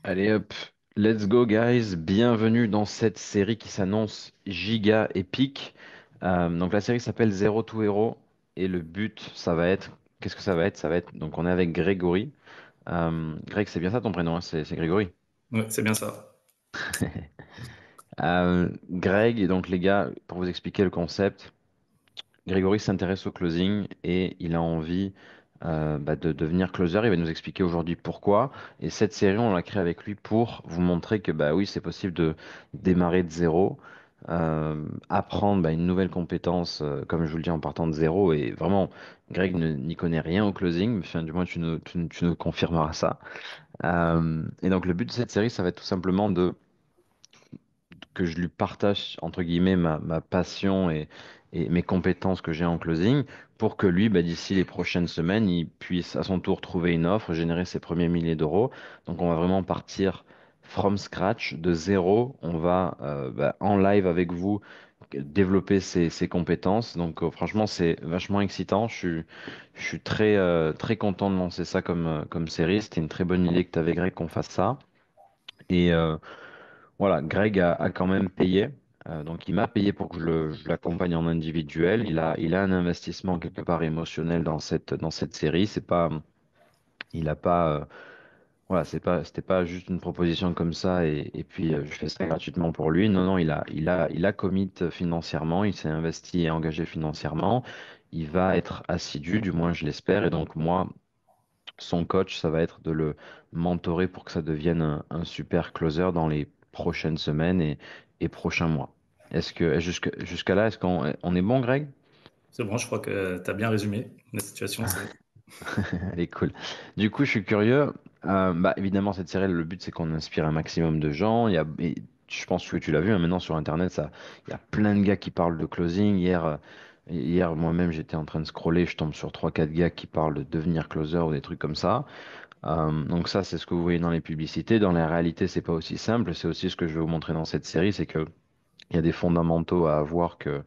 Allez hop, let's go guys, bienvenue dans cette série qui s'annonce giga épique. Donc la série s'appelle Zero to Hero et le but ça va être, qu'est-ce que ça va être? Ça va être, donc on est avec Grégory. Greg, c'est bien ça ton prénom, hein, c'est Grégory. Ouais, c'est bien ça. Greg, et donc les gars, pour vous expliquer le concept, Grégory s'intéresse au closing et il a envie de devenir closer. Il va nous expliquer aujourd'hui pourquoi. Et cette série, on l'a créée avec lui pour vous montrer que bah oui, c'est possible de démarrer de zéro, apprendre une nouvelle compétence, comme je vous le dis, en partant de zéro. Et vraiment, Greg n'y connaît rien au closing. Enfin, du moins, tu nous confirmeras ça. Et donc, le but de cette série, ça va être tout simplement de que je lui partage, entre guillemets, ma passion et mes compétences que j'ai en closing pour que lui, d'ici les prochaines semaines, il puisse à son tour trouver une offre, générer ses premiers milliers d'euros. Donc, on va vraiment partir from scratch, de zéro. On va en live avec vous développer ses compétences. Donc, franchement, c'est vachement excitant. Je suis très content de lancer ça comme série. C'était une très bonne idée que tu avais, Greg, qu'on fasse ça. Et, voilà, Greg a quand même payé. Donc, il m'a payé pour que je l'accompagne en individuel. Il a un investissement quelque part émotionnel dans cette série. C'est pas, il a pas, voilà, c'était pas juste une proposition comme ça et puis je fais ça gratuitement pour lui. Non, non, il a commit financièrement. Il s'est investi et engagé financièrement. Il va être assidu, du moins je l'espère. Et donc, moi, son coach, ça va être de le mentorer pour que ça devienne un super closer dans les prochaines semaines et prochains mois. Jusqu'à là, est-ce qu'on est bon, Greg? C'est bon, je crois que tu as bien résumé la situation. Elle est cool. Du coup, je suis curieux. Évidemment, cette série, le but, c'est qu'on inspire un maximum de gens. Et je pense que tu l'as vu, hein, maintenant sur Internet, il y a plein de gars qui parlent de closing. Hier moi-même, j'étais en train de scroller, je tombe sur trois quatre gars qui parlent de devenir closer ou des trucs comme ça. Donc ça, c'est ce que vous voyez dans les publicités. Dans la réalité, c'est pas aussi simple. C'est aussi ce que je vais vous montrer dans cette série, c'est que il y a des fondamentaux à avoir que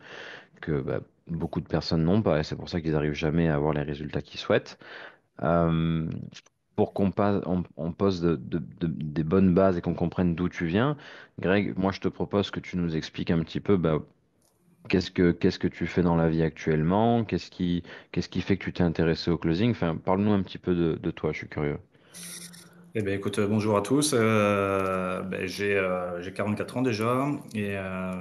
beaucoup de personnes n'ont pas, et c'est pour ça qu'ils n'arrivent jamais à avoir les résultats qu'ils souhaitent. Euh, pour on pose des bonnes bases et qu'on comprenne d'où tu viens, Greg, moi je te propose que tu nous expliques un petit peu qu'est-ce que tu fais dans la vie actuellement, qu'est-ce qui fait que tu t'es intéressé au closing. Enfin, parle-nous un petit peu de toi, je suis curieux. Eh bien, écoute, bonjour à tous. J'ai 44 ans déjà et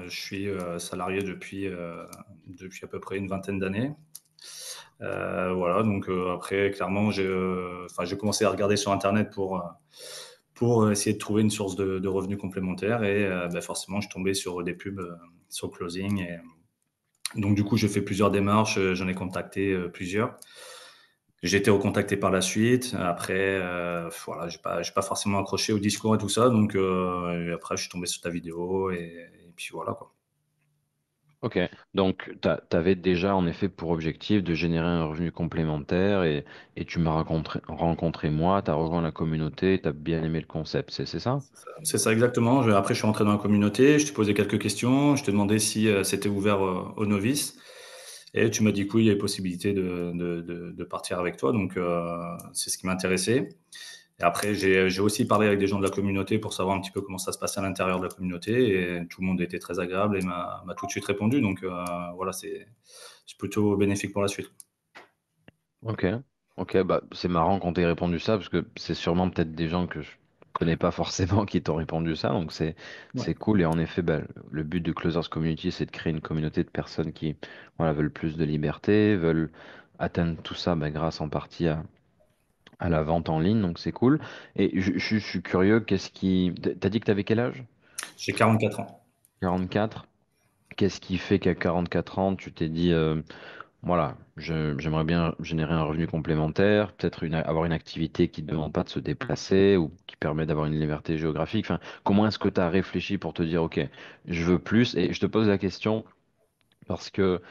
je suis salarié depuis à peu près une vingtaine d'années. Voilà, donc après, clairement, j'ai commencé à regarder sur Internet pour essayer de trouver une source de revenus complémentaires et forcément, je suis tombé sur des pubs sur Closing. Et donc, du coup, j'ai fait plusieurs démarches, j'en ai contacté plusieurs. J'ai été recontacté par la suite. Après, voilà, j'ai pas forcément accroché au discours et tout ça. Donc, et après, je suis tombé sur ta vidéo et puis voilà, quoi. Ok, donc tu avais déjà en effet pour objectif de générer un revenu complémentaire et tu m'as rencontré moi, tu as rejoint la communauté, tu as bien aimé le concept, c'est ça? C'est ça exactement. Après, je suis rentré dans la communauté, je t'ai posé quelques questions, je t'ai demandé si c'était ouvert aux novices. Et tu m'as dit que oui, il y avait possibilité de partir avec toi. Donc, c'est ce qui m'intéressait. Et après, j'ai aussi parlé avec des gens de la communauté pour savoir un petit peu comment ça se passait à l'intérieur de la communauté. Et tout le monde était très agréable et m'a tout de suite répondu. Donc, voilà, c'est plutôt bénéfique pour la suite. Ok, ok, c'est marrant qu'on t'ait répondu ça parce que c'est sûrement peut-être des gens que je connais pas forcément qui t'ont répondu ça, donc Ouais. c'est cool et en effet le but de Closers Community c'est de créer une communauté de personnes qui voilà, veulent plus de liberté, veulent atteindre tout ça grâce en partie à la vente en ligne, donc c'est cool. Et je suis curieux, T'as dit que t'avais quel âge? J'ai 44 ans. 44. Qu'est-ce qui fait qu'à 44 ans, tu t'es dit, voilà, j'aimerais bien générer un revenu complémentaire, peut-être avoir une activité qui ne demande pas de se déplacer ou qui permet d'avoir une liberté géographique. Enfin, comment est-ce que tu as réfléchi pour te dire, OK, je veux plus? Et je te pose la question parce que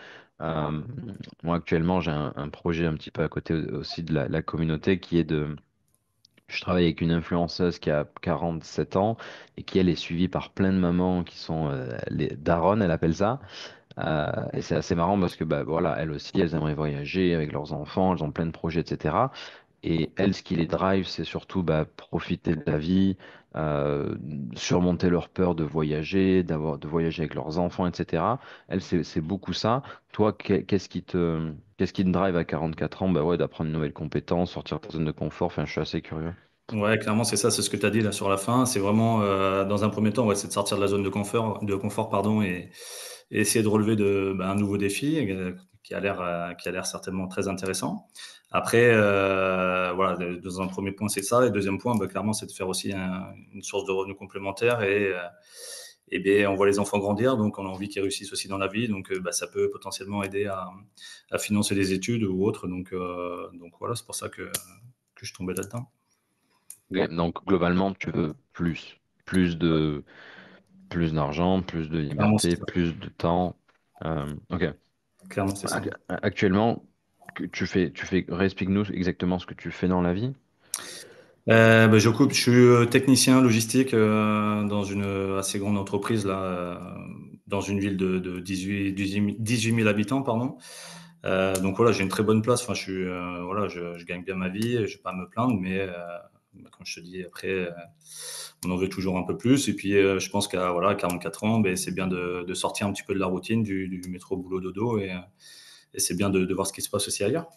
euh, moi, actuellement, j'ai un projet un petit peu à côté aussi de la communauté qui est de je travaille avec une influenceuse qui a 47 ans et qui, elle, est suivie par plein de mamans qui sont les daronnes, elle appelle ça. Et c'est assez marrant parce que, voilà, elles aussi, elles aimeraient voyager avec leurs enfants, elles ont plein de projets, etc. Et elles, ce qui les drive, c'est surtout bah, profiter de la vie, euh, surmonter leur peur de voyager, de voyager avec leurs enfants, etc. Elles, c'est beaucoup ça. Toi, qu'est-ce qui te drive à 44 ans? Bah ouais, d'apprendre une nouvelle compétence, sortir de ta zone de confort. Enfin, je suis assez curieux. Ouais, clairement, c'est ça, c'est ce que tu as dit là sur la fin. C'est vraiment, dans un premier temps, ouais, c'est de sortir de la zone de confort, pardon, et essayer de relever un nouveau défi qui a l'air certainement très intéressant. Après, voilà, dans un premier point, c'est ça. Et deuxième point, bah, clairement, c'est de faire aussi une source de revenus complémentaire. Et bien, on voit les enfants grandir, donc on a envie qu'ils réussissent aussi dans la vie. Donc, bah, ça peut potentiellement aider à financer des études ou autres. Donc voilà, c'est pour ça que je tombais là-dedans. Ok, donc, globalement, tu veux plus de, plus d'argent, plus de Clairement, c'est liberté, ça. plus de temps. Ok. Clairement, c'est ça. Actuellement, réexplique-nous exactement ce que tu fais dans la vie. Je suis technicien logistique dans une assez grande entreprise là, dans une ville de 18 000 habitants, pardon. Donc voilà, j'ai une très bonne place. Enfin, voilà, je gagne bien ma vie, je vais pas à me plaindre, mais comme je te dis, après, on en veut toujours un peu plus. Et puis, je pense qu'à voilà, 44 ans, ben, c'est bien de sortir un petit peu de la routine du métro boulot dodo et c'est bien de voir ce qui se passe aussi ailleurs.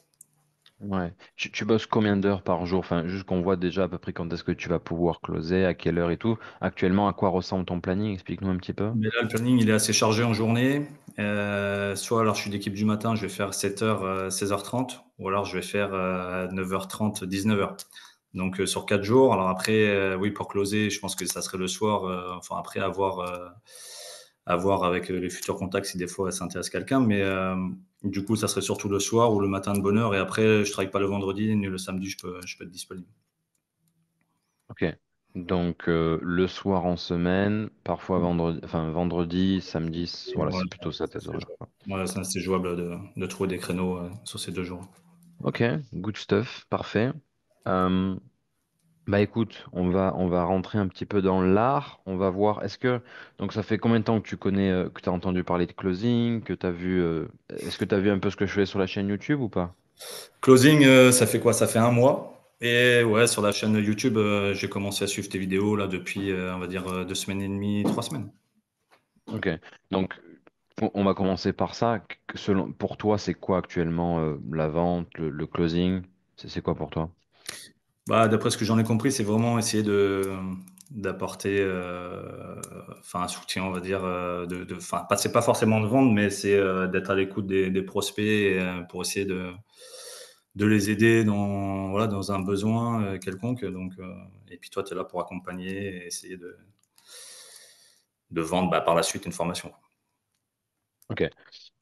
Ouais. Tu bosses combien d'heures par jour? Enfin, juste qu'on voit déjà à peu près quand est-ce que tu vas pouvoir closer, à quelle heure et tout. Actuellement, à quoi ressemble ton planning? Explique-nous un petit peu. Mais là, le planning, il est assez chargé en journée. Soit alors je suis d'équipe du matin, je vais faire 7h, 16h30, ou alors je vais faire 9h30, 19h. Donc sur 4 jours. Alors après, oui, pour closer, je pense que ça serait le soir. Enfin après, à voir avec les futurs contacts si des fois ça intéresse quelqu'un. Mais du coup, ça serait surtout le soir ou le matin de bonne heure. Et après, je travaille pas le vendredi ni le samedi, je peux être disponible. Ok. Donc, le soir en semaine, parfois vendredi, enfin vendredi, samedi, Et voilà, voilà, c'est plutôt ça tes c'est horaires, jouable. quoi. Voilà, ça, c'est jouable de trouver des créneaux sur ces 2 jours. Ok, good stuff, parfait. Euh, Bah écoute, on va rentrer un petit peu dans l'art. On va voir, donc ça fait combien de temps que tu connais, que tu as entendu parler de closing, est-ce que tu as vu un peu ce que je fais sur la chaîne YouTube ou pas? Closing, ça fait quoi? Ça fait un mois. Et ouais, sur la chaîne YouTube, j'ai commencé à suivre tes vidéos là depuis, on va dire 2 semaines et demie, 3 semaines. Ok, donc on va commencer par ça. Pour toi, c'est quoi actuellement la vente, le closing? C'est quoi pour toi? Bah, d'après ce que j'en ai compris, c'est vraiment essayer d'apporter, enfin un soutien, on va dire, enfin, pas, c'est pas forcément de vendre, mais c'est d'être à l'écoute des prospects et, pour essayer de les aider dans, voilà, dans un besoin quelconque. Et puis toi, tu es là pour accompagner et essayer de vendre bah, par la suite une formation. Ok,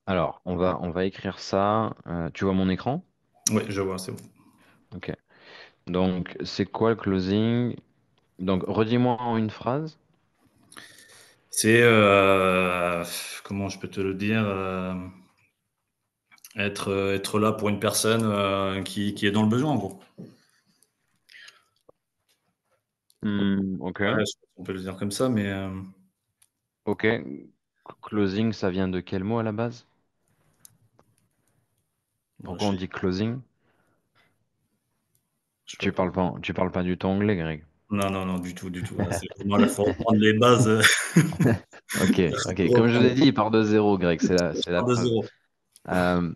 alors on va écrire ça. Tu vois mon écran? Oui, je vois, c'est bon. Ok, donc c'est quoi le closing? Donc redis-moi en une phrase. C'est, comment je peux te le dire, être là pour une personne qui est dans le besoin, en gros. Ok. Ouais, on peut le dire comme ça, mais Ok. Closing, ça vient de quel mot à la base? bon, Pourquoi on dit closing? je peux Tu pas. parles pas, tu parles pas du tout anglais, Greg. Non, non, non, du tout, du tout. Là, c'est vraiment, là, faut reprendre les bases. Ok, ok. Faut Comme je vous reprendre, ai dit, il part de zéro, Greg. C'est la part de preuve. zéro.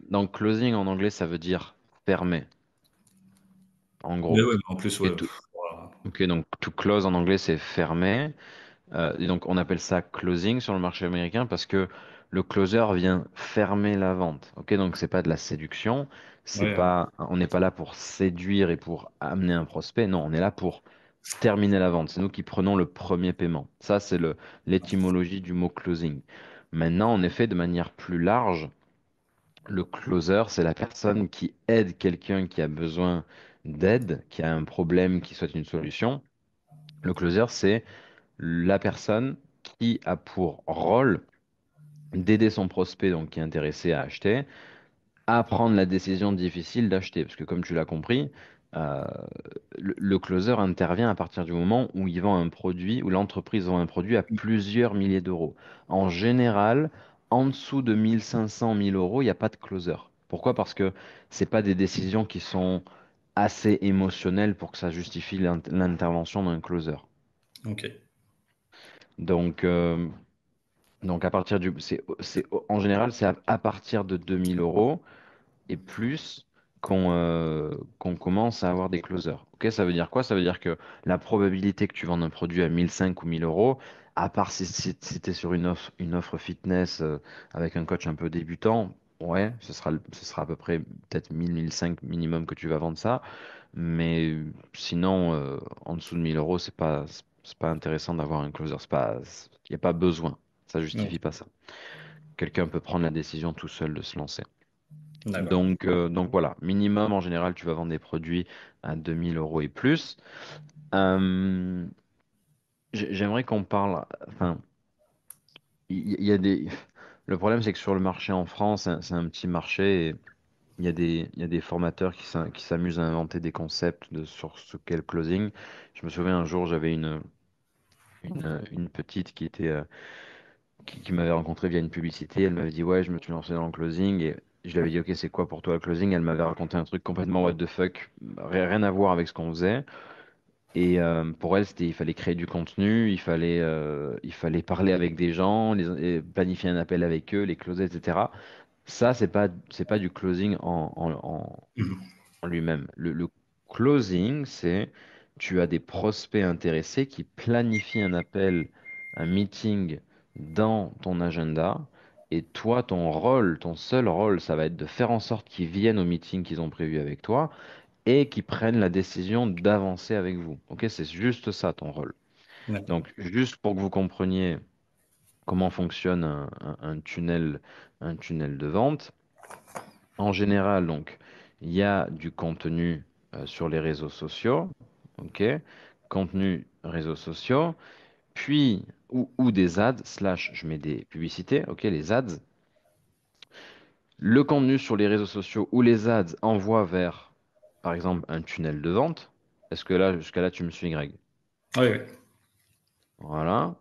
Donc, closing en anglais, ça veut dire fermer, en Mais gros. ouais, mais en plus, Et ouais, tout. voilà. Ok, donc to close en anglais, c'est fermer. Et donc, on appelle ça closing sur le marché américain parce que le closer vient fermer la vente. Ok, donc c'est pas de la séduction, Ouais, on n'est pas là pour séduire et pour amener un prospect. Non, on est là pour terminer la vente. C'est nous qui prenons le premier paiement. Ça, c'est l'étymologie du mot closing. Maintenant, en effet, de manière plus large, le closer, c'est la personne qui aide quelqu'un qui a besoin d'aide, qui a un problème, qui souhaite une solution. Le closer, c'est la personne qui a pour rôle d'aider son prospect, donc qui est intéressé à acheter, à prendre la décision difficile d'acheter. Parce que comme tu l'as compris, euh, le closer intervient à partir du moment où il vend un produit, où l'entreprise vend un produit à plusieurs milliers d'euros. En général, en dessous de 1500, 1000 euros, il n'y a pas de closer. Pourquoi? Parce que c'est pas des décisions qui sont assez émotionnel pour que ça justifie l'intervention d'un closer. Ok. Donc, à partir en général, c'est à partir de 2 000 € et plus qu'on commence à avoir des closers. Ok, ça veut dire quoi? Ça veut dire que la probabilité que tu vendes un produit à 1 500 ou 1 000 €, à part si tu es sur une offre fitness avec un coach un peu débutant, ouais, ce sera à peu près peut-être 1 000 1 500 minimum que tu vas vendre ça. Mais sinon, en dessous de 1 000 €, c'est pas intéressant d'avoir un closer. Il n'y a pas besoin. Ça Ok. justifie pas ça. Quelqu'un peut prendre la décision tout seul de se lancer. D'accord. Donc voilà, minimum en général, tu vas vendre des produits à 2 000 € et plus. Euh, J'aimerais qu'on parle. Enfin, il y a des. Le problème, c'est que sur le marché en France, c'est un petit marché et il y a des formateurs qui s'amusent à inventer des concepts sur ce qu'est le closing. Je me souviens un jour, j'avais une petite qui m'avait rencontré via une publicité. Elle m'avait dit, ouais, je me suis lancé dans le closing. Et je lui avais dit, ok, c'est quoi pour toi le closing? Elle m'avait raconté un truc complètement what the fuck, rien à voir avec ce qu'on faisait. Et pour elle, il fallait créer du contenu, il fallait parler avec des gens, et planifier un appel avec eux, les closer, etc. Ça, c'est pas du closing Mhm. en lui-même. Le closing, c'est tu as des prospects intéressés qui planifient un appel, un meeting dans ton agenda. Et toi, ton rôle, ton seul rôle, ça va être de faire en sorte qu'ils viennent au meeting qu'ils ont prévu avec toi et qu'ils prennent la décision d'avancer avec vous. Ok, c'est juste ça ton rôle. D'accord. Donc, juste pour que vous compreniez comment fonctionne un tunnel de vente. En général, donc, il y a du contenu sur les réseaux sociaux, ok? Contenu réseaux sociaux, puis ou des ads, slash, je mets des publicités, ok? Les ads. Le contenu sur les réseaux sociaux ou les ads envoie vers, par exemple, un tunnel de vente. Est-ce que là, jusqu'à là, tu me suis, Greg? Oui, oui. Voilà.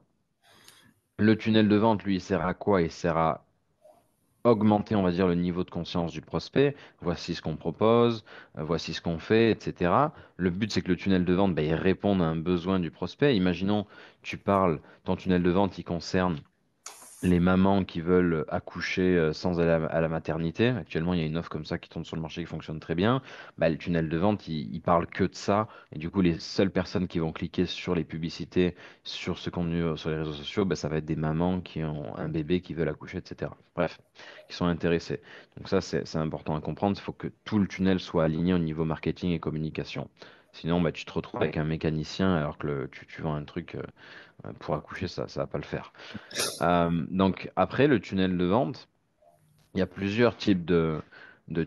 Le tunnel de vente, lui, il sert à quoi? Il sert à augmenter, on va dire, le niveau de conscience du prospect. Voici ce qu'on propose, voici ce qu'on fait, etc. Le but, c'est que le tunnel de vente, bah, il réponde à un besoin du prospect. Imaginons, ton tunnel de vente, il concerne les mamans qui veulent accoucher sans aller à la maternité. Actuellement, il y a une offre comme ça qui tombe sur le marché qui fonctionne très bien. Bah, le tunnel de vente, il parle que de ça. Et du coup, les seules personnes qui vont cliquer sur les publicités, sur ce contenu sur les réseaux sociaux, bah, ça va être des mamans qui ont un bébé qui veulent accoucher, etc. Bref, qui sont intéressées. Donc ça, c'est important à comprendre. Il faut que tout le tunnel soit aligné au niveau marketing et communication. Sinon, bah, tu te retrouves avec un mécanicien alors que tu vends un truc pour accoucher, ça va pas le faire. Donc après le tunnel de vente, il y a plusieurs types de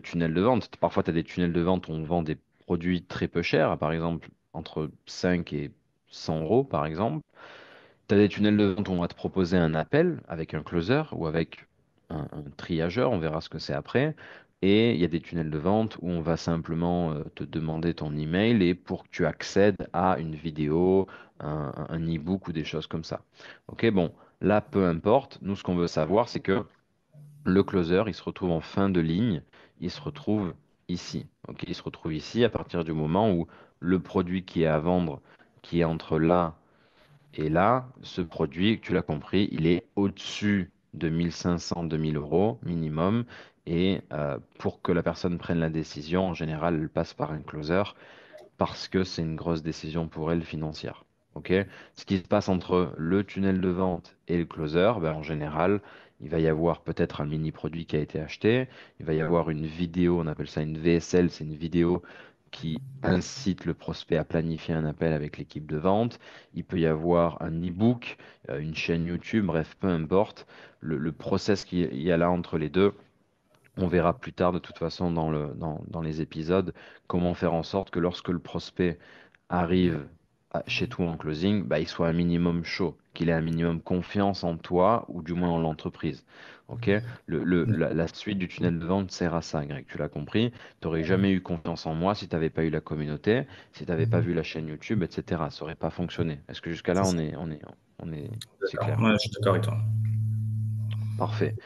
tunnels de vente. Parfois, tu as des tunnels de vente où on vend des produits très peu chers, par exemple entre 5 et 100 € par exemple. Tu as des tunnels de vente où on va te proposer un appel avec un closer ou avec un triageur, on verra ce que c'est après. Et il y a des tunnels de vente où on va simplement te demander ton email et pour que tu accèdes à une vidéo, un e-book ou des choses comme ça. Ok, bon, là, peu importe. Nous, ce qu'on veut savoir, c'est que le closer, il se retrouve en fin de ligne, il se retrouve ici. Ok, il se retrouve ici à partir du moment où le produit qui est à vendre, qui est entre là et là, ce produit, tu l'as compris, il est au-dessus de 1 500, 2 000 € minimum. Et pour que la personne prenne la décision, en général, elle passe par un closer parce que c'est une grosse décision pour elle financière. Ok? Ce qui se passe entre le tunnel de vente et le closer, ben, en général, il va y avoir peut-être un mini produit qui a été acheté, il va y avoir une vidéo, on appelle ça une VSL, c'est une vidéo qui incite le prospect à planifier un appel avec l'équipe de vente. Il peut y avoir un e-book, une chaîne YouTube, bref, peu importe. Le process qu'il y a là entre les deux, on verra plus tard, de toute façon, dans les épisodes, comment faire en sorte que lorsque le prospect arrive chez toi en closing, bah, il soit un minimum chaud, qu'il ait un minimum confiance en toi ou du moins en l'entreprise. Ok? La suite du tunnel de vente sert à ça, Greg, tu l'as compris. Tu n'aurais jamais eu confiance en moi si tu n'avais pas eu la communauté, si tu n'avais pas vu la chaîne YouTube, etc. Ça n'aurait pas fonctionné. Est-ce que jusqu'à là, C'est ça. c'est D'accord. clair? Ouais, je suis d'accord avec toi. Parfait.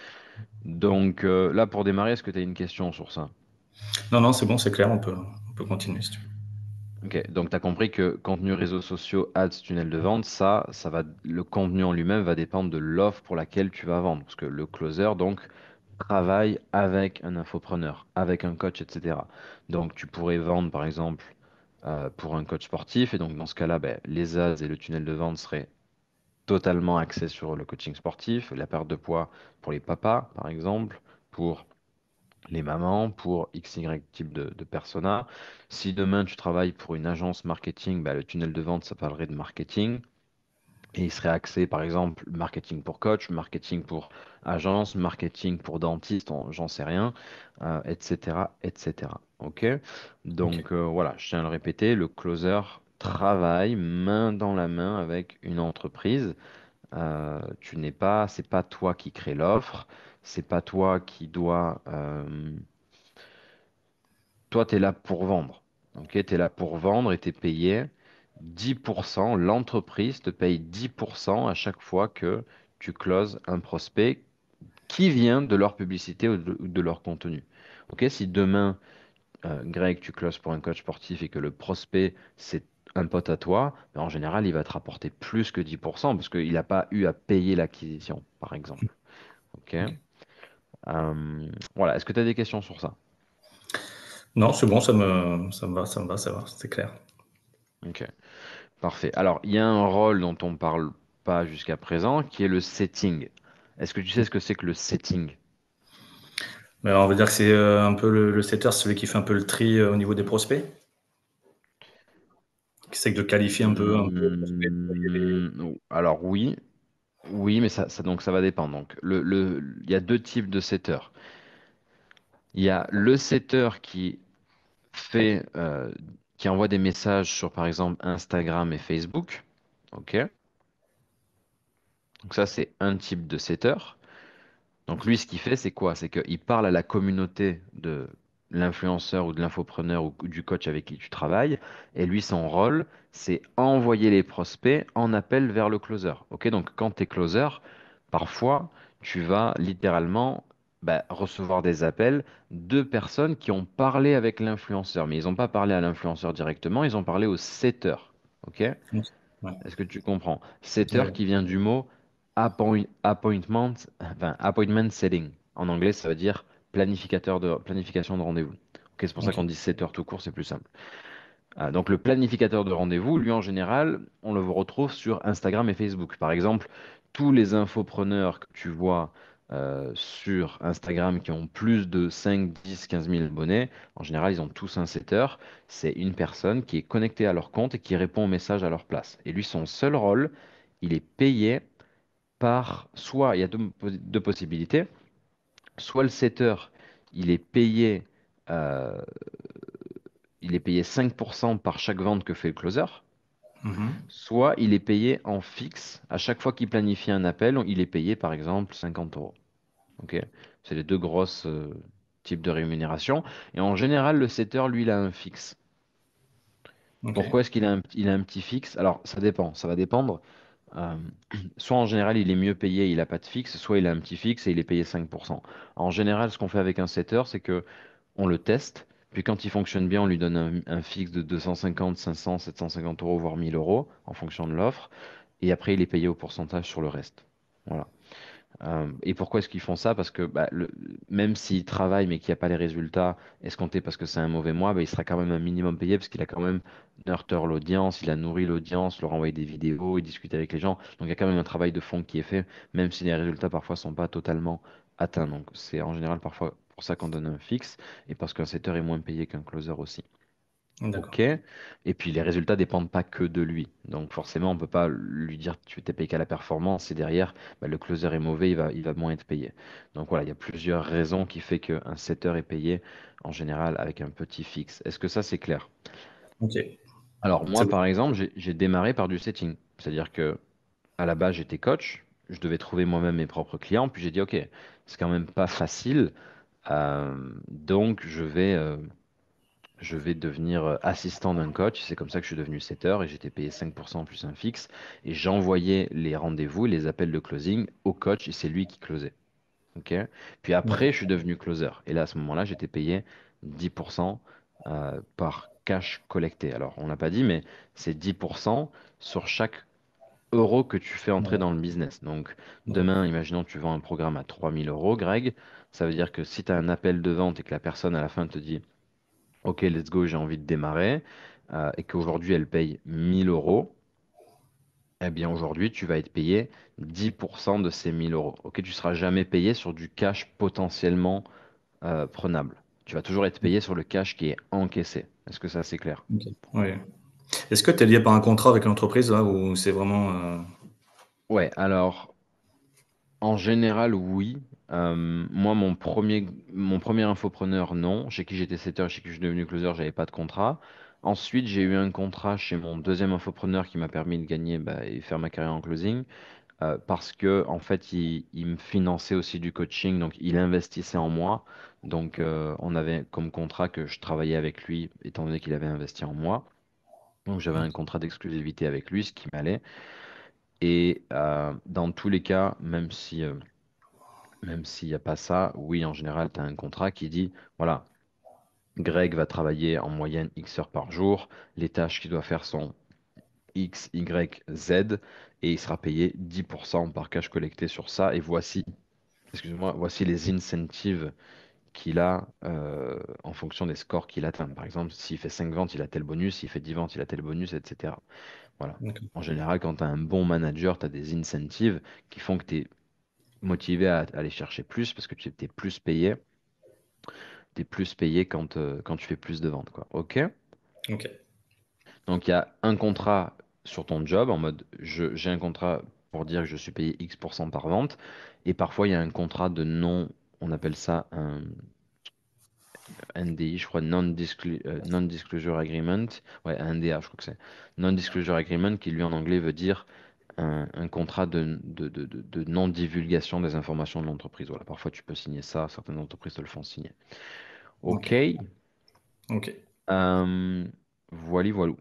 Donc là, pour démarrer, est-ce que tu as une question sur ça? Non, non, c'est bon, c'est clair, peut continuer si tu Ok, donc tu as compris que contenu réseaux sociaux, ads, tunnel de vente, ça va, le contenu en lui-même va dépendre de l'offre pour laquelle tu vas vendre. Parce que le closer, donc, travaille avec un infopreneur, avec un coach, etc. Donc tu pourrais vendre, par exemple, pour un coach sportif. Et donc dans ce cas-là, ben, les ads et le tunnel de vente seraient totalement axés sur le coaching sportif, la perte de poids pour les papas, par exemple, pour les mamans pour XY type de persona. Si demain tu travailles pour une agence marketing, bah, le tunnel de vente, ça parlerait de marketing. Et il serait axé, par exemple, marketing pour coach, marketing pour agence, marketing pour dentiste, j'en sais rien, etc., etc. OK? veux. Ok. Donc voilà, je tiens à le répéter, le closer travaille main dans la main avec une entreprise. C'est pas toi qui crée l'offre, c'est pas toi qui dois toi, tu es là pour vendre. Ok, tu es là pour vendre et tu es payé 10%. L'entreprise te paye 10% à chaque fois que tu closes un prospect qui vient de leur publicité ou de leur contenu. Ok, si demain, Greg, tu closes pour un coach sportif et que le prospect, c'est un pote à toi, ben, en général, il va te rapporter plus que 10% parce qu'il n'a pas eu à payer l'acquisition, par exemple. Ok. Ok. Voilà, est-ce que tu as des questions sur ça? Non, c'est bon, ça va, c'est clair. Ok. Parfait. Alors, il y a un rôle dont on ne parle pas jusqu'à présent, qui est le setting. Est-ce que tu sais ce que c'est que le setting? Mais alors, on va dire que c'est un peu le setter, celui qui fait un peu le tri au niveau des prospects, qui essaie de qualifier un peu les prospects. Alors oui, oui, mais donc ça va dépendre. Donc, il y a deux types de setters. Il y a le setter fait, euh, qui envoie des messages sur, par exemple, Instagram et Facebook. OK? Donc ça, c'est un type de setter. Donc lui, ce qu'il fait, c'est quoi? C'est qu'il parle à la communauté de l'influenceur ou de l'infopreneur ou du coach avec qui tu travailles. Et lui, son rôle, c'est envoyer les prospects en appel vers le closer. Ok, donc quand tu es closer, parfois, tu vas littéralement recevoir des appels de personnes qui ont parlé avec l'influenceur. Mais ils n'ont pas parlé à l'influenceur directement, ils ont parlé au setter. Ok? Ouais. Est-ce que tu comprends? Setter Ouais. qui vient du mot appointment, enfin, appointment setting. En anglais, ça veut dire planification de rendez-vous. Ok, c'est pour ça Ok. qu'on dit setter tout court, c'est plus simple. Donc le planificateur de rendez-vous, lui en général, on le retrouve sur Instagram et Facebook. Par exemple, tous les infopreneurs que tu vois sur Instagram qui ont plus de 5, 10, 15 000 abonnés, en général, ils ont tous un setter. C'est une personne qui est connectée à leur compte et qui répond aux messages à leur place. Et lui, son seul rôle, il est payé par, soit, il y a deux possibilités, soit le setter, il est payé, euh, il est payé 5% par chaque vente que fait le closer. Mhm. Soit il est payé en fixe. À chaque fois qu'il planifie un appel, il est payé par exemple 50 euros. Ok? C'est les deux grosses types de rémunération. Et en général, le setter, lui, il a un fixe. Ok. Pourquoi est-ce qu'il a un petit fixe? Alors, ça dépend. Ça va dépendre. Euh, Soit en général, il est mieux payé, il n'a pas de fixe, soit il a un petit fixe et il est payé 5%. En général, ce qu'on fait avec un setter, c'est que on le teste, puis quand il fonctionne bien, on lui donne un fixe de 250, 500, 750 euros, voire 1000 euros en fonction de l'offre, et après, il est payé au pourcentage sur le reste. Voilà. Et pourquoi est-ce qu'ils font ça? Parce que même s'il travaille mais qu'il n'y a pas les résultats escomptés parce que c'est un mauvais mois, bah, il sera quand même un minimum payé parce qu'il a quand même nurture l'audience, il a nourri l'audience, leur envoyé des vidéos, il discute avec les gens. Donc il y a quand même un travail de fond qui est fait, même si les résultats parfois sont pas totalement atteints. Donc c'est en général parfois pour ça qu'on donne un fixe et parce qu'un setter est moins payé qu'un closer aussi. D'accord. Ok. Et puis les résultats dépendent pas que de lui. Donc forcément, on peut pas lui dire tu t'es payé qu'à la performance et derrière, le closer est mauvais, il va moins être payé. Donc voilà, il y a plusieurs raisons qui fait qu'un setter est payé en général avec un petit fixe. Est-ce que ça c'est clair? Ok. Alors C'est moi, bon. par exemple, j'ai démarré par du setting. C'est-à-dire que à la base, j'étais coach, je devais trouver moi-même mes propres clients, puis j'ai dit ok, c'est quand même pas facile, donc je vais devenir assistant d'un coach. C'est comme ça que je suis devenu setter et j'étais payé 5% plus un fixe. Et j'envoyais les rendez-vous et les appels de closing au coach et c'est lui qui closait. Ok. Puis après, D'accord. je suis devenu closer. Et là, à ce moment-là, j'étais payé 10% par cash collecté. Alors, on l'a pas dit, mais c'est 10% sur chaque euro que tu fais entrer Ouais. dans le business. Donc, Ok. demain, imaginons que tu vends un programme à 3 000 euros, Greg. Ça veut dire que si tu as un appel de vente et que la personne à la fin te dit, OK, let's go, j'ai envie de démarrer, et qu'aujourd'hui elle paye 1 000 euros, eh bien aujourd'hui tu vas être payé 10% de ces 1 000 euros. OK, tu seras jamais payé sur du cash potentiellement prenable. Tu vas toujours être payé sur le cash qui est encaissé. Est-ce que ça c'est clair? Ok. Ouais. Est-ce que tu es lié par un contrat avec l'entreprise là ou c'est vraiment Ouais, alors en général, oui. Moi, mon premier infopreneur, non. Chez qui j'étais setter, chez qui je suis devenu closer, j'avais pas de contrat. Ensuite, j'ai eu un contrat chez mon deuxième infopreneur qui m'a permis de gagner bah, et faire ma carrière en closing. Parce que en fait, il me finançait aussi du coaching, donc il investissait en moi. Donc, on avait comme contrat que je travaillais avec lui, étant donné qu'il avait investi en moi. Donc, j'avais un contrat d'exclusivité avec lui, ce qui m'allait. Et dans tous les cas, même s'il n'y a pas ça, oui, en général, tu as un contrat qui dit, voilà, Greg va travailler en moyenne X heures par jour, les tâches qu'il doit faire sont X, Y, Z, et il sera payé 10% par cash collecté sur ça, et excuse-moi, voici les incentives qu'il a en fonction des scores qu'il atteint. Par exemple, s'il fait 5 ventes, il a tel bonus, s'il fait 10 ventes, il a tel bonus, etc. Voilà. d'accord. En général, quand tu as un bon manager, tu as des incentives qui font que tu es motivé à aller chercher plus parce que tu es plus payé. T'es plus payé quand tu fais plus de ventes, quoi. OK? Ok. Donc, il y a un contrat sur ton job en mode j'ai un contrat pour dire que je suis payé X% par vente. Et parfois, il y a un contrat de non, on appelle ça un NDI, je crois, Non-Disclosure Agreement. Ouais, un NDA, je crois que c'est. Non-Disclosure Agreement qui, lui, en anglais, veut dire un contrat de non-divulgation des informations de l'entreprise. Voilà, parfois, tu peux signer ça, certaines entreprises te le font signer. Ok. OK. Ok. Voilà, voilà.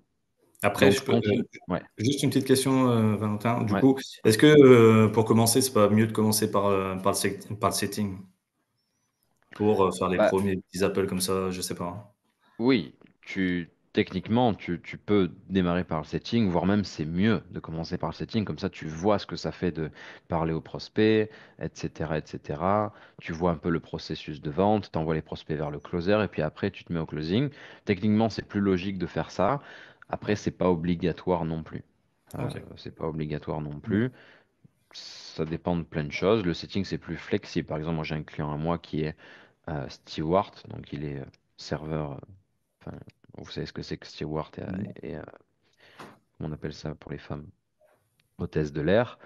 Après, Donc, ouais, juste une petite question, Valentin. Du ouais. coup, est-ce que pour commencer, c'est pas mieux de commencer par le setting pour faire les Bah, premiers petits appels comme ça, je sais pas. oui, techniquement, tu peux démarrer par le setting, voire même c'est mieux de commencer par le setting, comme ça tu vois ce que ça fait de parler aux prospects, etc., etc. Tu vois un peu le processus de vente, tu envoies les prospects vers le closer, et puis après tu te mets au closing. Techniquement, c'est plus logique de faire ça. Après, c'est pas obligatoire non plus. Ok. C'est pas obligatoire non Ouais. plus. Ça dépend de plein de choses. Le setting, c'est plus flexible. Par exemple, moi, j'ai un client à moi qui est steward, donc il est serveur. Enfin, vous savez ce que c'est que steward comment on appelle ça pour les femmes? Hôtesse de l'air.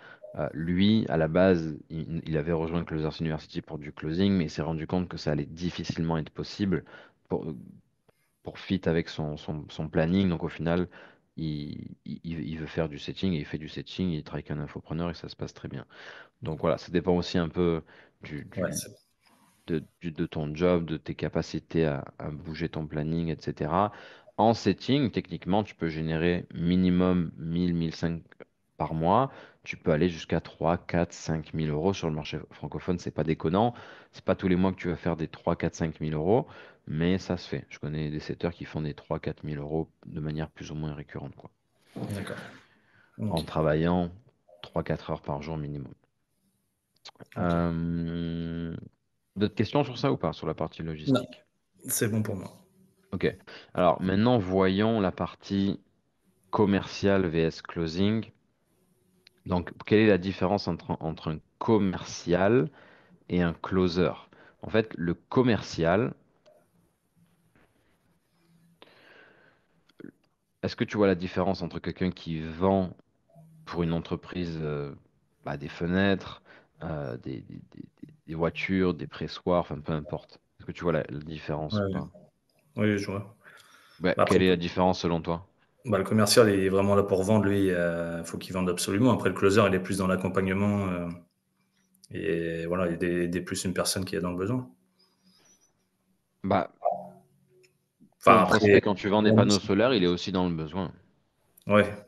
Lui, à la base, il avait rejoint Closers University pour du closing, mais il s'est rendu compte que ça allait difficilement être possible pour, pour fit avec son planning. Donc au final, il veut faire du setting et il fait du setting, il travaille avec un infopreneur et ça se passe très bien. Donc voilà, ça dépend aussi un peu du, Ouais, du- de ton job, de tes capacités à bouger ton planning, etc. En setting, techniquement, tu peux générer minimum 1000-1500 par mois. Tu peux aller jusqu'à 3, 4, 5 000 euros sur le marché francophone. C'est pas déconnant. C'est pas tous les mois que tu vas faire des 3, 4, 5 000 euros, mais ça se fait. Je connais des setters qui font des 3, 4 000 euros de manière plus ou moins récurrente, quoi, d'accord. en Ok. travaillant 3, 4 heures par jour minimum. Ok. Euh, D'autres questions sur ça ou pas, sur la partie Non, logistique? c'est bon pour moi. Ok. Alors maintenant, voyons la partie commerciale vs closing. Donc, quelle est la différence entre un commercial et un closer? En fait, le commercial, est-ce que tu vois la différence entre quelqu'un qui vend pour une entreprise bah, des fenêtres, des voitures, des pressoirs, enfin peu importe. Est-ce que tu vois la différence Ouais, ou ouais. pas? Oui, je vois. Ouais, Bah, après, quelle est la différence selon toi? le commercial il est vraiment là pour vendre, lui, il faut qu'il vende absolument. Après, le closer, il est plus dans l'accompagnement et voilà, aider plus une personne qui est dans le besoin. Bah, Enfin, ton après, prospect, quand tu vends des panneaux solaires, il est aussi dans le besoin. ouais.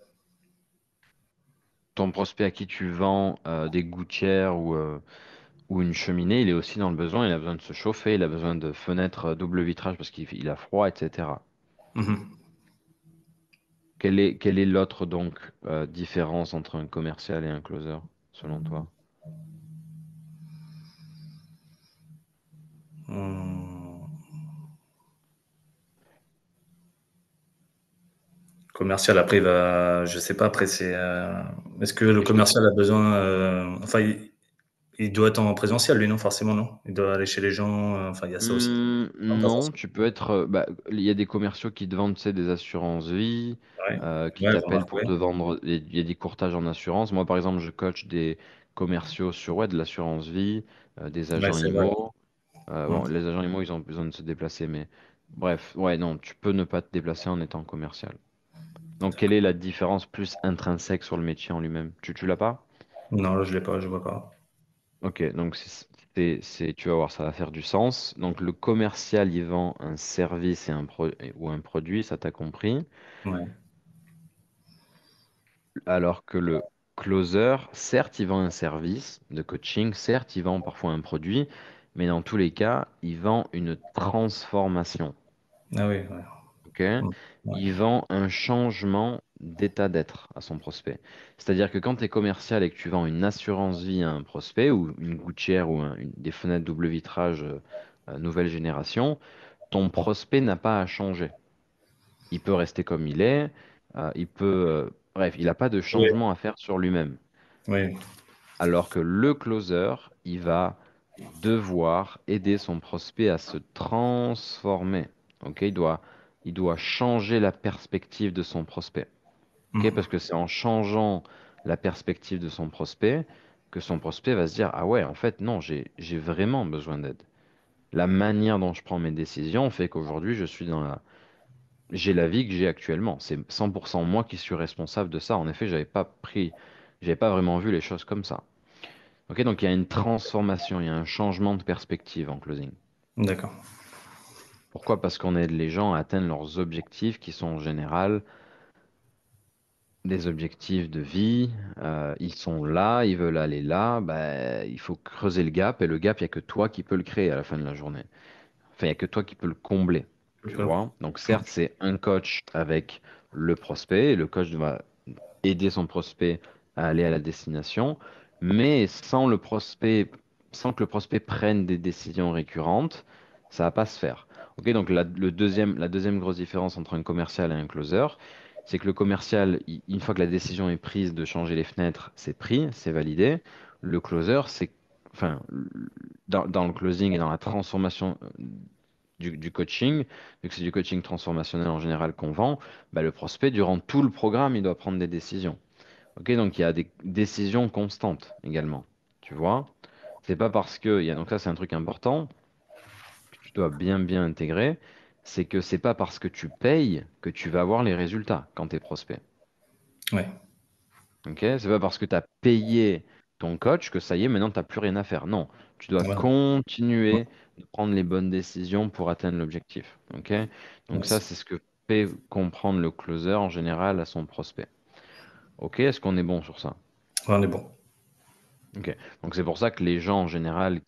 Ton prospect à qui tu vends des gouttières ou une cheminée, il est aussi dans le besoin. Il a besoin de se chauffer, il a besoin de fenêtres double vitrage parce qu'il a froid, etc. Mhm. Quelle est l'autre donc différence entre un commercial et un closer, selon toi? Hum, Commercial, après, je sais pas, après, est-ce que le Et je te- commercial a besoin, enfin, il doit être en présentiel, lui, non, forcément, non? Il doit aller chez les gens, enfin, il y a ça aussi. Non, pas Non, forcément. tu peux être. Bah, il y a des commerciaux qui te vendent, tu sais, des assurances vie, Ouais, qui ouais, t'appellent remarque, pour ouais. te vendre. Il y a des courtages en assurance. Moi, par exemple, je coach des commerciaux sur ouais, de l'assurance vie, des Ouais, agents c'est vrai. IMO. Mmh. Bon, les agents IMO, ils ont besoin de se déplacer, mais bref, ouais, non, tu peux ne pas te déplacer en étant commercial. Donc, quelle est D'accord. la différence plus intrinsèque sur le métier en lui-même? Tu l'as pas? Non, là, je l'ai pas, je vois pas. Ok, donc tu vas voir, ça va faire du sens. Donc le commercial, il vend un service ou un produit, ça t'as compris. Ouais. Alors que le closer, certes, il vend un service de coaching, certes, il vend parfois un produit, mais dans tous les cas, il vend une transformation. Ah oui, ouais. Ok? Mmh. Ouais. Il vend un changement d'état d'être à son prospect. C'est-à-dire que quand tu es commercial et que tu vends une assurance vie à un prospect ou une gouttière ou des fenêtres double vitrage nouvelle génération, ton prospect n'a pas à changer. Il peut rester comme il est, bref, il n'a pas de Oui, changement à faire sur lui-même. oui. Alors que le closer, il va devoir aider son prospect à se transformer. Ok, il doit changer la perspective de son prospect. Ok, parce Mmh. que c'est en changeant la perspective de son prospect que son prospect va se dire, ah ouais, en fait, non, j'ai vraiment besoin d'aide. La manière dont je prends mes décisions fait qu'aujourd'hui, j'ai la vie que j'ai actuellement. C'est 100% moi qui suis responsable de ça. En effet, j'avais pas vraiment vu les choses comme ça. Ok, donc il y a une transformation, il y a un changement de perspective en closing. D'accord. Pourquoi? Parce qu'on aide les gens à atteindre leurs objectifs qui sont en général des objectifs de vie. Ils sont là, ils veulent aller là. Bah, il faut creuser le gap et le gap, il n'y a que toi qui peux le créer à la fin de la journée. Enfin, il n'y a que toi qui peux le combler. Tu D'accord. vois? Donc certes, c'est un coach avec le prospect et le coach va aider son prospect à aller à la destination, mais sans que le prospect prenne des décisions récurrentes, ça va pas se faire. Ok, donc la deuxième grosse différence entre un commercial et un closer, c'est que le commercial, une fois que la décision est prise de changer les fenêtres, c'est pris, c'est validé. Le closer, enfin, dans le closing et dans la transformation du coaching, vu que c'est du coaching transformationnel en général qu'on vend, bah, le prospect, durant tout le programme, il doit prendre des décisions. Ok, donc il y a des décisions constantes également. Tu vois? C'est pas parce que, donc ça c'est un truc important que tu dois bien intégrer, c'est que c'est pas parce que tu payes que tu vas avoir les résultats quand tu es prospect. Ouais. Ok? C'est pas parce que tu as payé ton coach que ça y est, maintenant tu n'as plus rien à faire. Non, tu dois Ouais. Ouais. continuer de prendre les bonnes décisions pour atteindre l'objectif. Ok? Donc Ouais, ça, c'est ce que fait comprendre le closer en général à son prospect. Ok? Est-ce qu'on est bon sur ça? on est bon. Ok. Donc c'est pour ça que les gens en général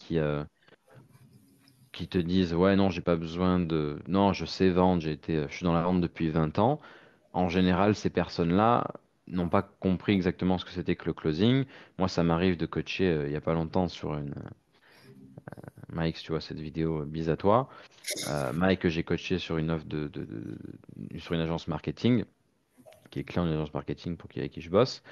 qui te disent ouais non j'ai pas besoin de non je sais vendre je suis dans la vente depuis 20 ans. En général ces personnes-là n'ont pas compris exactement ce que c'était que le closing. Moi ça m'arrive de coacher il y a pas longtemps sur une Mike si tu vois cette vidéo bise à toi. Mike que j'ai coaché sur une offre sur une agence marketing qui est client d'une agence marketing avec qui je bosse.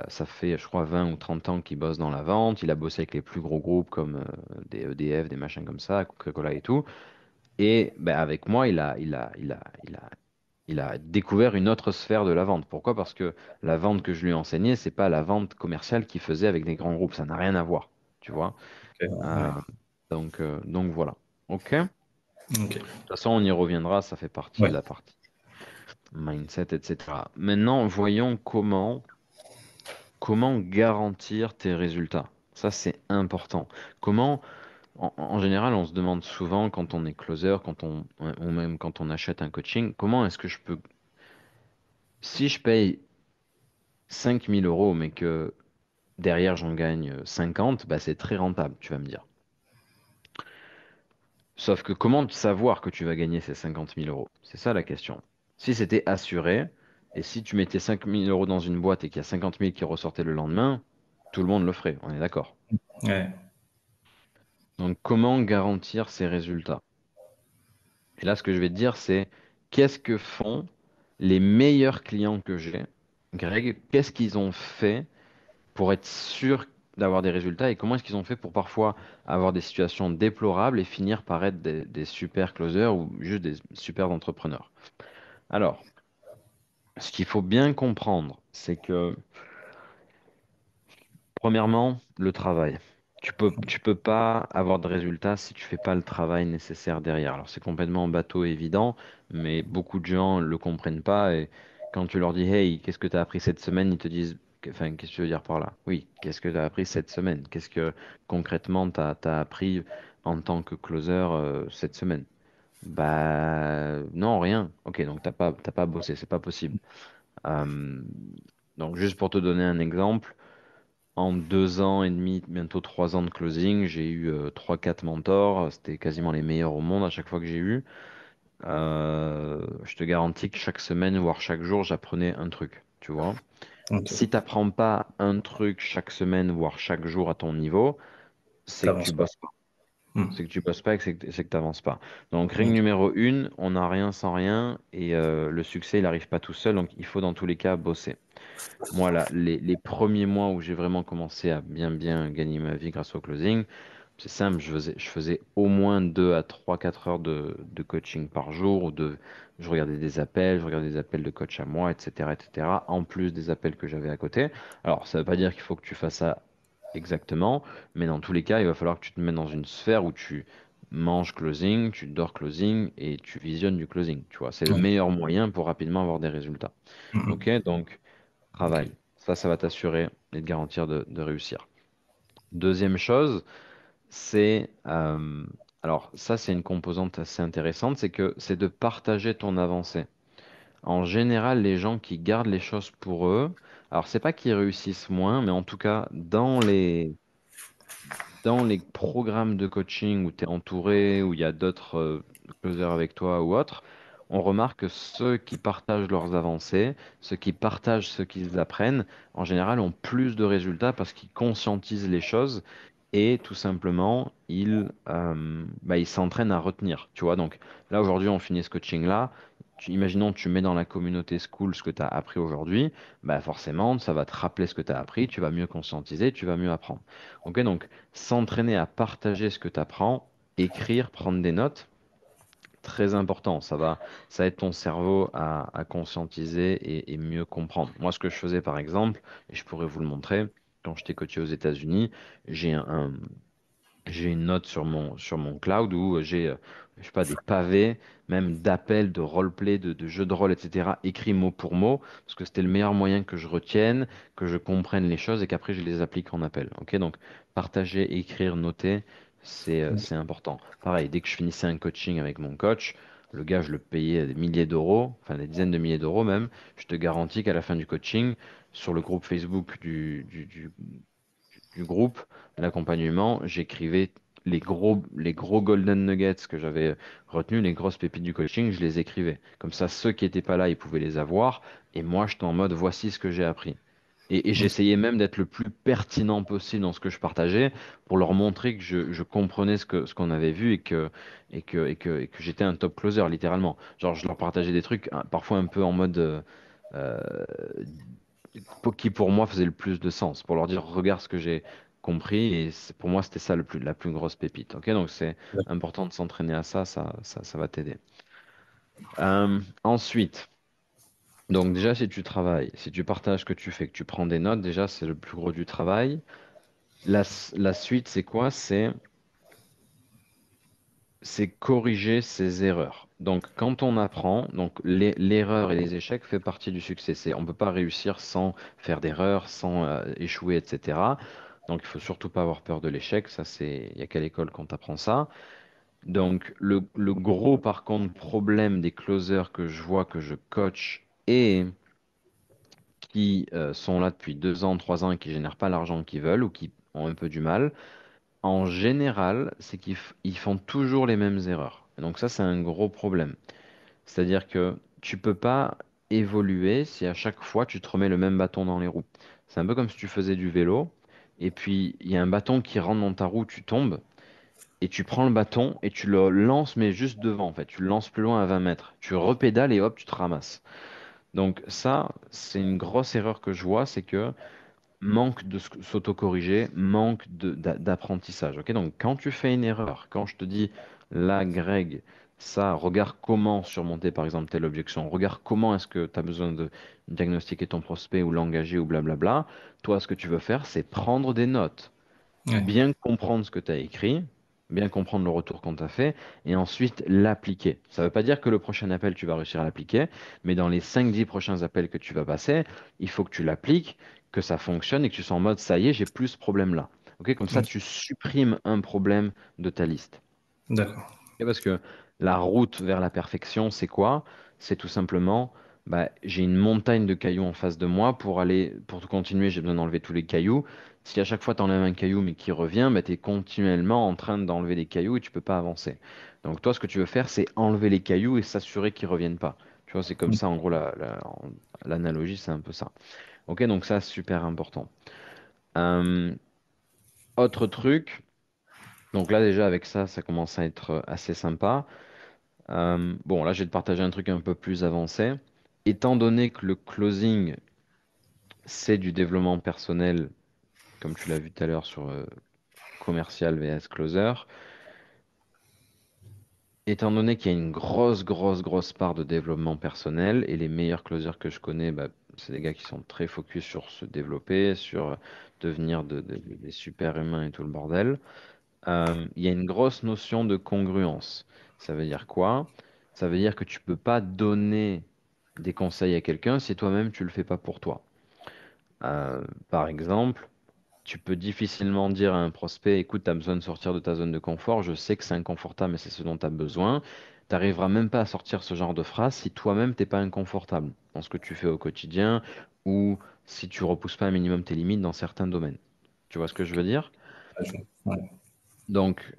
Ça fait, je crois, 20 ou 30 ans qu'il bosse dans la vente. Il a bossé avec les plus gros groupes comme des EDF, des machins comme ça, Coca-Cola et tout. Et ben, avec moi, il a découvert une autre sphère de la vente. Pourquoi? Parce que la vente que je lui ai enseignée, c'est pas la vente commerciale qu'il faisait avec des grands groupes. Ça n'a rien à voir. Tu vois? Ok, Euh, ouais. donc voilà. OK? De Ok. toute façon, on y reviendra. Ça fait partie de Ouais. la partie mindset, etc. Maintenant, voyons comment garantir tes résultats. Ça, c'est important. Comment en général, on se demande souvent quand on est closer, ou même quand on achète un coaching, comment est-ce que je peux, si je paye 5 000 euros, mais que derrière j'en gagne 50, bah c'est très rentable, tu vas me dire. Sauf que comment savoir que tu vas gagner ces 50 000 euros? C'est ça la question. Si c'était assuré, Et si tu mettais 5 000 € dans une boîte et qu'il y a 50 000 qui ressortaient le lendemain, tout le monde le ferait, on est d'accord. Ouais. Donc comment garantir ces résultats? Et là, ce que je vais te dire, c'est qu'est-ce que font les meilleurs clients que j'ai? Greg, qu'est-ce qu'ils ont fait pour être sûrs d'avoir des résultats et comment est-ce qu'ils ont fait pour parfois avoir des situations déplorables et finir par être des super closers ou juste des super entrepreneurs? Alors, ce qu'il faut bien comprendre, c'est que premièrement, le travail. Tu peux pas avoir de résultats si tu fais pas le travail nécessaire derrière. Alors c'est complètement bateau évident, mais beaucoup de gens le comprennent pas et quand tu leur dis hey, qu'est-ce que tu as appris cette semaine, ils te disent enfin, qu'est-ce que tu veux dire par là? Oui, qu'est-ce que tu as appris cette semaine? Qu'est-ce que concrètement tu as appris en tant que closer cette semaine? Bah non, rien. Ok, donc t'as pas bossé, c'est pas possible. Euh, donc juste pour te donner un exemple. En 2 ans et demi, bientôt 3 ans de closing, j'ai eu 3-4 mentors. C'était quasiment les meilleurs au monde à chaque fois que j'ai eu. Je te garantis que chaque semaine, voire chaque jour, j'apprenais un truc. Tu vois? Si Ok. tu n'apprends pas un truc chaque semaine, voire chaque jour à ton niveau, c'est que tu T'avances pas. bosses pas. Hmm. C'est que tu bosses pas et que c'est que tu n'avances pas. Donc, règle Ok. numéro une, on n'a rien sans rien et le succès, il n'arrive pas tout seul. Donc, il faut dans tous les cas bosser. Moi, là, les premiers mois où j'ai vraiment commencé à bien, bien gagner ma vie grâce au closing, c'est simple, je faisais au moins 2 à 3 4 heures de coaching par jour, je regardais des appels, je regardais des appels de coach à moi, etc., en plus des appels que j'avais à côté. Alors, ça ne veut pas dire qu'il faut que tu fasses ça exactement, mais dans tous les cas, il va falloir que tu te mettes dans une sphère où tu manges closing, tu dors closing et tu visionnes du closing. Tu vois, c'est le Ok. meilleur moyen pour rapidement avoir des résultats. Hmm. Ok, donc Ok. travail. Ça va t'assurer et te garantir de réussir. Deuxième chose, c'est, alors ça c'est une composante assez intéressante, c'est que c'est de partager ton avancée. En général, les gens qui gardent les choses pour eux, alors c'est pas qu'ils réussissent moins, mais en tout cas dans les programmes de coaching où tu es entouré, où il y a d'autres closers avec toi ou autres, on remarque que ceux qui partagent leurs avancées, ceux qui partagent ce qu'ils apprennent, en général ont plus de résultats parce qu'ils conscientisent les choses et tout simplement, ils s'entraînent à retenir. Tu vois, donc là aujourd'hui, on finit ce coaching-là. Imaginons, tu mets dans la communauté school ce que tu as appris aujourd'hui, bah forcément, ça va te rappeler ce que tu as appris, tu vas mieux conscientiser, tu vas mieux apprendre. Ok, donc s'entraîner à partager ce que tu apprends, écrire, prendre des notes, très important. Ça aide ton cerveau à conscientiser et mieux comprendre. Moi, ce que je faisais par exemple, et je pourrais vous le montrer, quand j'étais coaché aux États-Unis, j'ai j'ai une note sur mon cloud où j'ai, je sais pas, des pavés, même d'appels, de roleplay, de jeux de rôle, etc., écrits mot pour mot, parce que c'était le meilleur moyen que je retienne, que je comprenne les choses et qu'après je les applique en appel. Ok, donc partager, écrire, noter, c'est important. Pareil, dès que je finissais un coaching avec mon coach, le gars, je le payais des milliers d'euros, enfin des dizaines de milliers d'euros même. Je te garantis qu'à la fin du coaching, sur le groupe Facebook du groupe, de l'accompagnement, j'écrivais les gros golden nuggets que j'avais retenus, les grosses pépites du coaching, je les écrivais. Comme ça, ceux qui n'étaient pas là, ils pouvaient les avoir. Et moi, j'étais en mode, voici ce que j'ai appris. Et Ok. j'essayais même d'être le plus pertinent possible dans ce que je partageais pour leur montrer que je comprenais ce qu'on avait vu et que j'étais un top closer, littéralement. Genre, je leur partageais des trucs, hein, parfois un peu en mode euh, qui pour moi faisait le plus de sens, pour leur dire regarde ce que j'ai compris et pour moi c'était ça la plus grosse pépite. Ok, donc c'est important de s'entraîner à ça, ça va t'aider. Ensuite, donc déjà si tu travailles, si tu partages ce que tu fais, que tu prends des notes, déjà c'est le plus gros du travail. La suite c'est quoi? C'est corriger ses erreurs. Donc, quand on apprend, donc l'erreur et les échecs fait partie du succès. On ne peut pas réussir sans faire d'erreurs, sans échouer, etc. Donc, il faut surtout pas avoir peur de l'échec. Ça, il y a qu'à l'école qu'on apprend ça. Donc, le gros, par contre, problème des closers que je vois, que je coach et qui sont là depuis 2 ans, 3 ans et qui génèrent pas l'argent qu'ils veulent ou qui ont un peu du mal, en général, c'est qu'ils font toujours les mêmes erreurs. Et donc ça, c'est un gros problème. C'est-à-dire que tu peux pas. évoluer si à chaque fois tu te remets le même bâton dans les roues. C'est un peu comme si tu faisais du vélo, et puis il y a un bâton qui rentre dans ta roue, tu tombes, et tu prends le bâton et tu le lances, mais juste devant, en fait. Tu le lances plus loin à 20 mètres. Tu repédales et hop, tu te ramasses. Donc ça, c'est une grosse erreur que je vois, c'est que manque de s'autocorriger, manque d'apprentissage. Ok, donc quand tu fais une erreur, quand je te dis là, Greg, ça, regarde comment surmonter par exemple telle objection, regarde comment est-ce que tu as besoin de diagnostiquer ton prospect ou l'engager ou blablabla, toi, ce que tu veux faire, c'est prendre des notes, Ouais. bien comprendre ce que tu as écrit, bien comprendre le retour qu'on t'a fait, et ensuite l'appliquer. Ça ne veut pas dire que le prochain appel, tu vas réussir à l'appliquer, mais dans les 5-10 prochains appels que tu vas passer, il faut que tu l'appliques, que ça fonctionne et que tu sois en mode, ça y est, j'ai plus ce problème-là. Ok, comme ça, Ok. tu supprimes un problème de ta liste. D'accord. Et parce que la route vers la perfection, c'est quoi? C'est tout simplement, bah, j'ai une montagne de cailloux en face de moi. Pour aller, pour continuer, j'ai besoin d'enlever tous les cailloux. Si à chaque fois tu enlèves un caillou mais qui revient, bah, tu es continuellement en train d'enlever les cailloux et tu peux pas avancer. Donc toi, ce que tu veux faire, c'est enlever les cailloux et s'assurer qu'ils reviennent pas. Tu vois, c'est comme ça, en gros, l'analogie, c'est un peu ça. Ok, donc ça, super important. Euh, autre truc, donc là déjà avec ça, ça commence à être assez sympa. Bon, là, je vais te partager un truc un peu plus avancé. Étant donné que le closing, c'est du développement personnel, comme tu l'as vu tout à l'heure sur commercial vs closer, étant donné qu'il y a une grosse part de développement personnel, et les meilleurs closers que je connais, bah, c'est des gars qui sont très focus sur se développer, sur devenir des super humains et tout le bordel. Il y a une grosse notion de congruence. Ça veut dire quoi? Ça veut dire que tu peux pas donner des conseils à quelqu'un si toi-même tu le fais pas pour toi. Par exemple, tu peux difficilement dire à un prospect, écoute, tu as besoin de sortir de ta zone de confort, je sais que c'est inconfortable, mais c'est ce dont tu as besoin. Tu n'arriveras même pas à sortir ce genre de phrase si toi-même t'es pas inconfortable dans ce que tu fais au quotidien ou si tu repousses pas un minimum tes limites dans certains domaines. Tu vois ce que je veux dire? Ouais, ouais. Donc,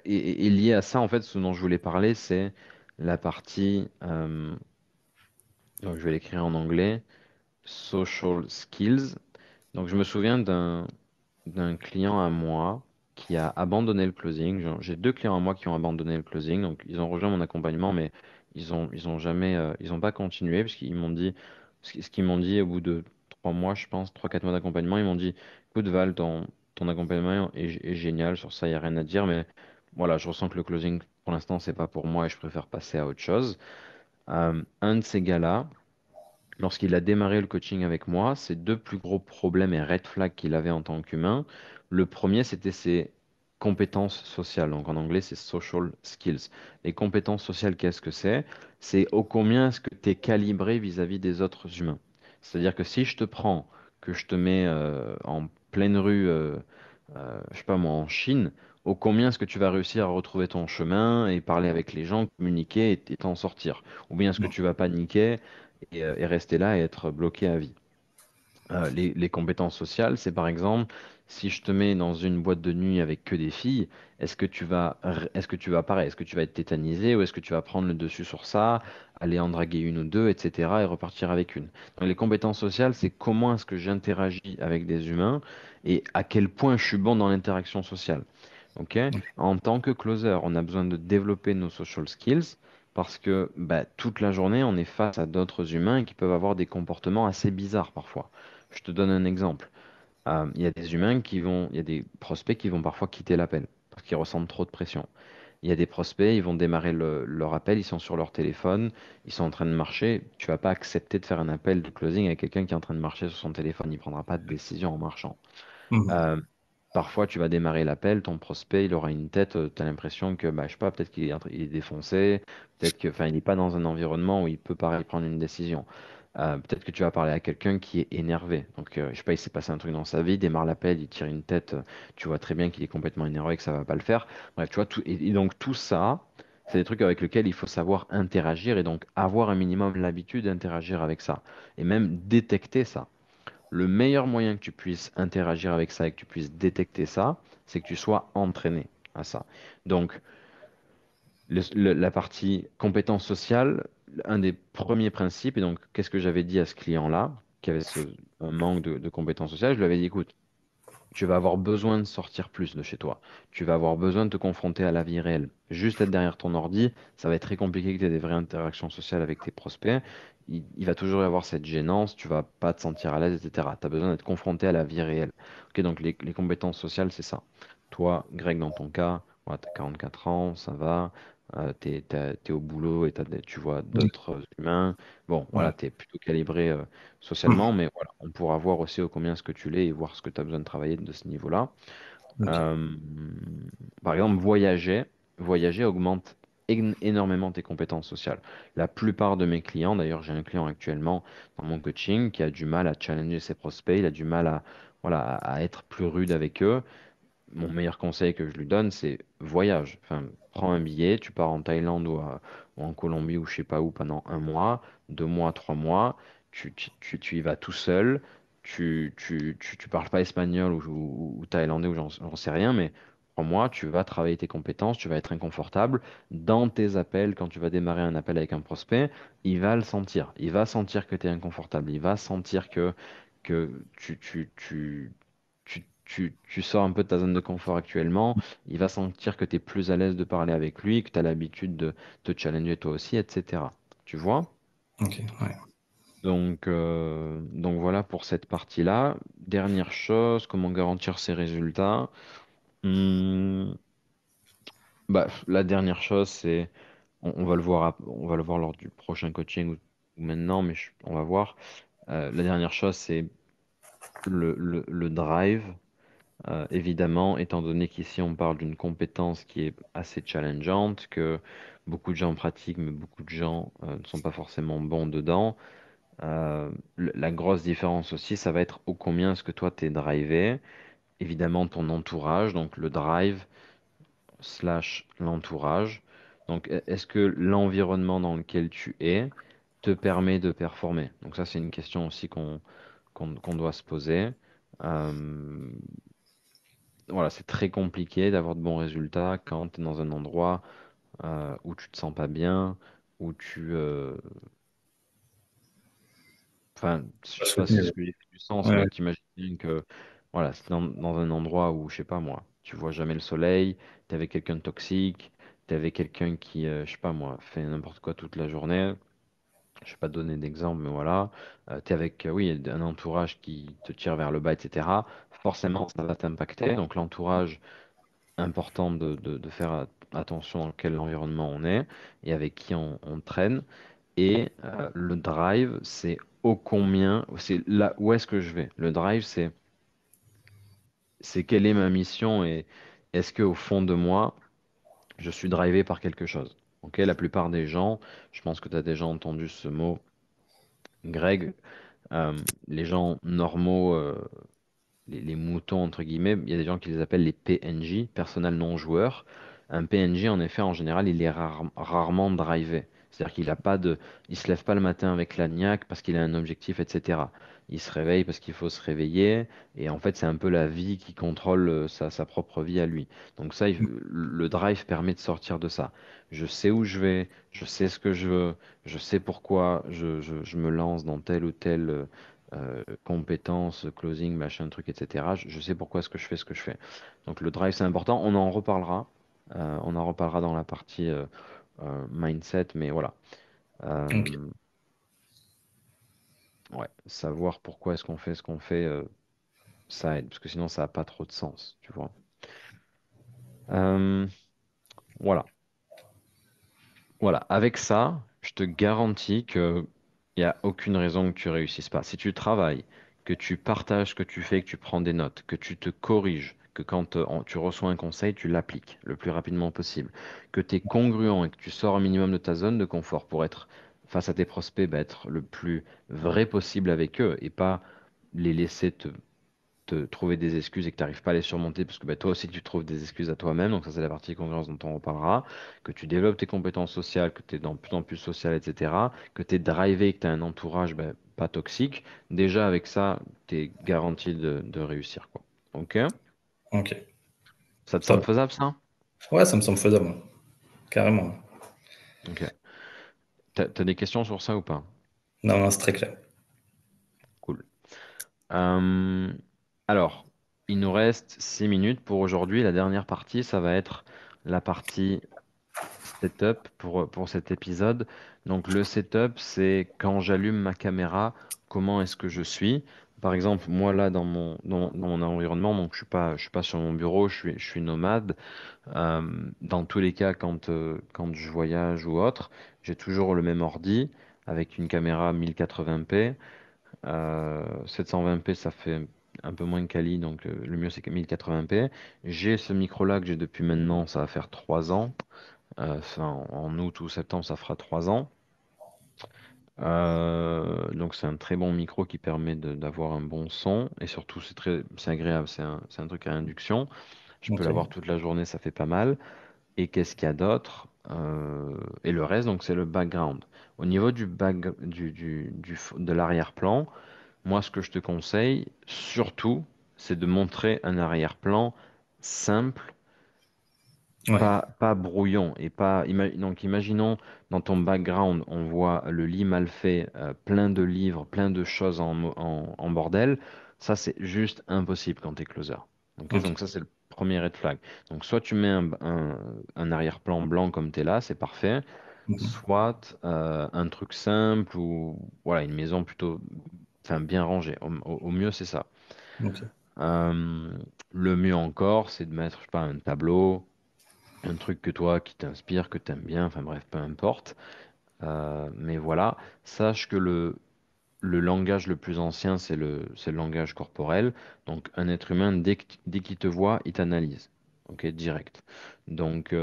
et lié à ça, en fait, ce dont je voulais parler, c'est la partie, donc je vais l'écrire en anglais, social skills. Donc, je me souviens d'un client à moi qui a abandonné le closing. J'ai deux clients à moi qui ont abandonné le closing. Donc, ils ont rejoint mon accompagnement, mais ils ont jamais, ils ont pas continué parce qu'ils m'ont dit, ce qu'ils m'ont dit au bout de 3 mois, je pense, 3-4 mois d'accompagnement, ils m'ont dit, écoute Val, ton accompagnement est génial, sur ça, il n'y a rien à dire, mais voilà, je ressens que le closing, pour l'instant, c'est pas pour moi et je préfère passer à autre chose. Un de ces gars-là, lorsqu'il a démarré le coaching avec moi, ses deux plus gros problèmes et red flags qu'il avait en tant qu'humain, le premier, c'était ses compétences sociales. Donc en anglais, c'est social skills. Les compétences sociales, qu'est-ce que c'est? C'est au combien est-ce que tu es calibré vis-à-vis des autres humains. C'est-à-dire que si je te prends, que je te mets en pleine rue, je sais pas moi, en Chine, au combien est-ce que tu vas réussir à retrouver ton chemin et parler avec les gens, communiquer et t'en sortir? Ou bien est-ce que tu vas paniquer et rester là et être bloqué à vie. Les compétences sociales, c'est par exemple, si je te mets dans une boîte de nuit avec que des filles, est-ce que tu vas pareil, est-ce que tu vas être tétanisé ou est-ce que tu vas prendre le dessus sur ça, aller en draguer une ou deux, etc. et repartir avec une. Donc les compétences sociales, c'est comment est-ce que j'interagis avec des humains et à quel point je suis bon dans l'interaction sociale. Ok? En tant que closer, on a besoin de développer nos social skills parce que bah, toute la journée, on est face à d'autres humains qui peuvent avoir des comportements assez bizarres parfois. Je te donne un exemple. Il y a des humains il y a des prospects qui vont parfois quitter l'appel parce qu'ils ressentent trop de pression. Il y a des prospects, ils vont démarrer leur appel, ils sont sur leur téléphone, ils sont en train de marcher. Tu vas pas accepter de faire un appel de closing avec quelqu'un qui est en train de marcher sur son téléphone. Il prendra pas de décision en marchant. Mhm. Euh, Parfois, tu vas démarrer l'appel, ton prospect, il aura une tête, tu as l'impression que, bah, je sais pas, peut-être il est défoncé, peut-être que, enfin, il n'est pas dans un environnement où il peut pareil prendre une décision. Peut-être que tu vas parler à quelqu'un qui est énervé. Donc, je sais pas, il s'est passé un truc dans sa vie, il démarre l'appel, il tire une tête, tu vois très bien qu'il est complètement énervé, que ça va pas le faire. Bref, tu vois, et donc tout ça, c'est des trucs avec lesquels il faut savoir interagir et donc avoir un minimum l'habitude d'interagir avec ça. Et même détecter ça. Le meilleur moyen que tu puisses interagir avec ça et que tu puisses détecter ça, c'est que tu sois entraîné à ça. Donc, la partie compétence sociale, un des premiers principes, et donc qu'est-ce que j'avais dit à ce client-là, qui avait un manque de compétences sociales, je lui avais dit, écoute, tu vas avoir besoin de sortir plus de chez toi. Tu vas avoir besoin de te confronter à la vie réelle. Juste être derrière ton ordi, ça va être très compliqué que tu aies des vraies interactions sociales avec tes prospects. Il va toujours y avoir cette gênance, tu vas pas te sentir à l'aise, etc. Tu as besoin d'être confronté à la vie réelle. Ok, donc les compétences sociales, c'est ça. Toi, Greg, dans ton cas, voilà, tu as 44 ans, ça va. T'es au boulot et tu vois Oui. d'autres humains. Bon, voilà, Ouais. tu es plutôt calibré socialement, mais voilà, on pourra voir aussi au combien ce que tu l'es et voir ce que tu as besoin de travailler de ce niveau-là. Ok. Euh, Par exemple, voyager augmente énormément tes compétences sociales. La plupart de mes clients, d'ailleurs, j'ai un client actuellement dans mon coaching qui a du mal à challenger ses prospects, il a du mal à, voilà, à être plus rude avec eux. Mon meilleur conseil que je lui donne, c'est voyage. Enfin, prends un billet, tu pars en Thaïlande ou en Colombie ou je sais pas où pendant 1 mois, 2 mois, 3 mois. Tu y vas tout seul. Tu parles pas espagnol ou thaïlandais ou j'en sais rien, mais 3 mois, tu vas travailler tes compétences, tu vas être inconfortable. Dans tes appels, quand tu vas démarrer un appel avec un prospect, il va le sentir. Il va sentir que tu es inconfortable. Il va sentir que tu sors un peu de ta zone de confort actuellement, il va sentir que tu es plus à l'aise de parler avec lui, que tu as l'habitude de te challenger toi aussi, etc. Tu vois? Ok. Ouais. Donc voilà pour cette partie-là. Dernière chose, comment garantir ses résultats? Hmm, la dernière chose, c'est, on va le voir, on va le voir lors du prochain coaching ou maintenant, mais on va voir. La dernière chose, c'est le drive. Évidemment, étant donné qu'ici on parle d'une compétence qui est assez challengeante, que beaucoup de gens pratiquent, mais beaucoup de gens ne sont pas forcément bons dedans, la grosse différence aussi, ça va être ô combien est-ce que toi t'es drivé. Évidemment, ton entourage, donc le drive slash l'entourage. Donc, est-ce que l'environnement dans lequel tu es te permet de performer? Donc ça, c'est une question aussi qu'on doit se poser. Euh, voilà, c'est très compliqué d'avoir de bons résultats quand tu es dans un endroit où tu te sens pas bien, où enfin, je Pas sais pas si soutenu. ce que j'ai fait du sens, Ouais. mais t'imagines bien que voilà, c'est dans un endroit où, je sais pas moi, tu vois jamais le soleil, t'es avec quelqu'un de toxique, t'es avec quelqu'un qui, je sais pas moi, fait n'importe quoi toute la journée. Je vais pas te donner d'exemple, mais voilà. Tu es avec, oui, un entourage qui te tire vers le bas, etc. Forcément, ça va t'impacter. Donc, l'entourage, important de faire attention dans quel environnement on est et avec qui on traîne. Et le drive, c'est ô combien, c'est là où est-ce que je vais. Le drive, c'est quelle est ma mission et est-ce que au fond de moi, je suis drivé par quelque chose. Ok, la plupart des gens, je pense que tu as déjà entendu ce mot, Greg, les gens normaux, les moutons, entre guillemets, il y a des gens qui les appellent les PNJ, personnels non joueurs. Un PNJ, en effet, en général, il est rarement drivé. C'est-à-dire qu'il a pas de, il se lève pas le matin avec la niaque parce qu'il a un objectif, etc. Il se réveille parce qu'il faut se réveiller. Et en fait, c'est un peu la vie qui contrôle sa propre vie à lui. Donc ça, le drive permet de sortir de ça. Je sais où je vais, je sais ce que je veux, je sais pourquoi je me lance dans telle ou telle compétences, closing, machin, truc, etc. Je sais pourquoi est-ce que je fais ce que je fais. Donc le drive, c'est important. On en reparlera. On en reparlera dans la partie mindset, mais voilà. Ok. Euh, ouais, savoir pourquoi est-ce qu'on fait ce qu'on fait, ça aide, parce que sinon ça n'a pas trop de sens, tu vois. Euh, voilà. Voilà, avec ça, je te garantis que il n'y a aucune raison que tu réussisses pas. Si tu travailles, que tu partages ce que tu fais, que tu prends des notes, que tu te corriges, que quand tu reçois un conseil, tu l'appliques le plus rapidement possible, que tu es congruent et que tu sors un minimum de ta zone de confort pour être face à tes prospects, bah, être le plus vrai possible avec eux et pas les laisser te trouver des excuses et que tu n'arrives pas à les surmonter parce que bah, toi aussi tu trouves des excuses à toi-même, donc ça c'est la partie congruence dont on reparlera, que tu développes tes compétences sociales, que tu es de plus en plus social, etc., que tu es drivé, que tu as un entourage bah, pas toxique, déjà avec ça, tu es garanti de réussir, quoi. Ok? Ok. Ça te Ça semble va. faisable ça? Ouais, ça me semble faisable. Carrément. Ok. T'as des questions sur ça ou pas? Non, non, c'est très clair. Cool. Euh, alors, il nous reste 6 minutes pour aujourd'hui. La dernière partie, ça va être la partie setup pour cet épisode. Donc, le setup, c'est quand j'allume ma caméra, comment est-ce que je suis? Par exemple, moi là, dans mon environnement, donc je suis pas sur mon bureau, je suis nomade. Dans tous les cas, quand je voyage ou autre, j'ai toujours le même ordi avec une caméra 1080p. 720p, ça fait un peu moins quali, donc le mieux c'est que 1080p. J'ai ce micro-là que j'ai depuis maintenant, ça va faire 3 ans. En août ou septembre, ça fera 3 ans. Donc c'est un très bon micro qui permet d'avoir un bon son et surtout c'est agréable, c'est un truc à induction. Je peux l'avoir Ok. toute la journée, ça fait pas mal. Et qu'est-ce qu'il y a d'autre? Et le reste, donc c'est le background. Au niveau de l'arrière-plan, moi, ce que je te conseille, surtout, c'est de montrer un arrière-plan simple, Ouais. pas brouillon. Et pas, donc, imaginons dans ton background, on voit le lit mal fait, plein de livres, plein de choses en bordel. Ça, c'est juste impossible quand tu es closer. Ok, Ok. donc, ça, c'est le premier red flag. Donc, soit tu mets un arrière-plan blanc comme tu es là, c'est parfait. Mhm. Soit un truc simple ou voilà, une maison plutôt enfin, bien rangée. Au mieux, c'est ça. Ok. Euh, le mieux encore, c'est de mettre, je sais pas, un tableau, un truc que toi, qui t'inspire, que t'aimes bien, enfin bref, peu importe. Mais voilà, sache que le langage le plus ancien, c'est le langage corporel. Donc, un être humain, dès qu'il te voit, il t'analyse. Ok, direct. Donc,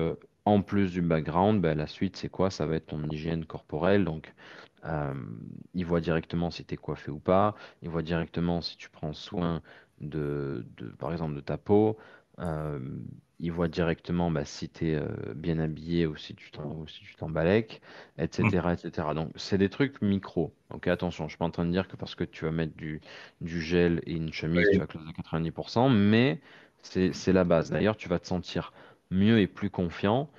en plus du background, ben, la suite, c'est quoi? Ça va être ton hygiène corporelle. Donc, euh, il voit directement si tu es coiffé ou pas. Il voit directement si tu prends soin par exemple, de ta peau. Euh, il voit directement bah, si tu es bien habillé ou si tu t'embalèques, Mhm. etc., etc. Donc, c'est des trucs micro. Donc, attention, je suis pas en train de dire que parce que tu vas mettre du gel et une chemise, tu Oui. vas closer à 90%, mais c'est la base. D'ailleurs, tu vas te sentir mieux et plus confiant.